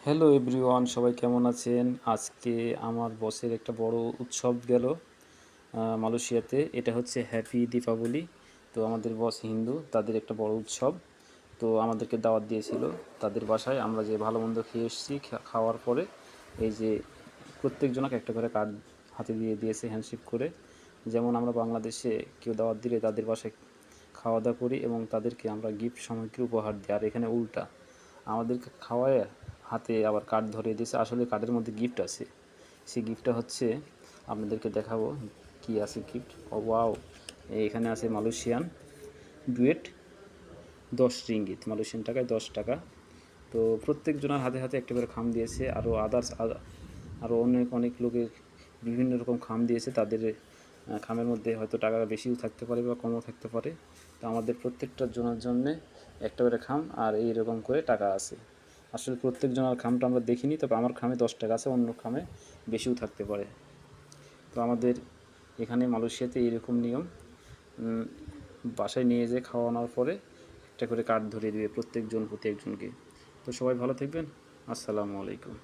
Hello everyone, সবাই কেমন আছেন? আজকে আমার বসের একটা বড় উৎসব গেল মালয়েশিয়াতে। এটা হচ্ছে হ্যাপি দীপাবলি। তো আমাদের বস হিন্দু, তাদের একটা বড় উৎসব। তো আমাদেরকে দাওয়াত দিয়েছিল তাদের বাসায়। আমরা যে ভালো মন্দ খেয়ে এসেছি, খাওয়ার পরে এই যে প্রত্যেকজনকে একটা করে কার্ড হাতে দিয়ে দিয়েছে হ্যান্ডশেক করে। যেমন আমরা বাংলাদেশে কেউ দাওয়াত দিলে তাদের বাসায় খাওয়া দাওয়া করি এবং তাদেরকে আমরা গিফট সামগ্রী উপহার দিই, আর এখানে উল্টা আমাদেরকে খাওয়ায় হাতে আবার কার্ড ধরিয়ে দিয়েছে। আসলে কার্ডের মধ্যে গিফট আছে। সেই গিফটটা হচ্ছে, আপনাদেরকে দেখাবো কি আছে গিফট। ও ওয়াও! এখানে আছে মালয়েশিয়ান ডুয়েট 10 রিঙ্গিত, মালয়েশিয়ান টাকায় 10 টাকা। তো প্রত্যেকজনের হাতে হাতে একটা করে খাম দিয়েছে। আরও আরও অনেক অনেক লোকের বিভিন্ন রকম খাম দিয়েছে। তাদের খামের মধ্যে হয়তো টাকা বেশিও থাকতে পারে বা কমও থাকতে পারে। তো আমাদের প্রত্যেকটার জনের জন্যে একটা করে খাম আর এইরকম করে টাকা আছে। আসলে প্রত্যেকজনের খামটা আমরা দেখিনি, তবে আমার খামে 10 টাকা আছে, অন্য খামে বেশিও থাকতে পারে। তো আমাদের এখানে মালয়েশিয়াতে এইরকম নিয়ম। বাসায় নিয়ে যেয়ে খাওয়ানোর পরে একটা করে কার্ড ধরিয়ে দেবে প্রত্যেকজন প্রতি একজনকে। তো সবাই ভালো থাকবেন। আসসালামু আলাইকুম।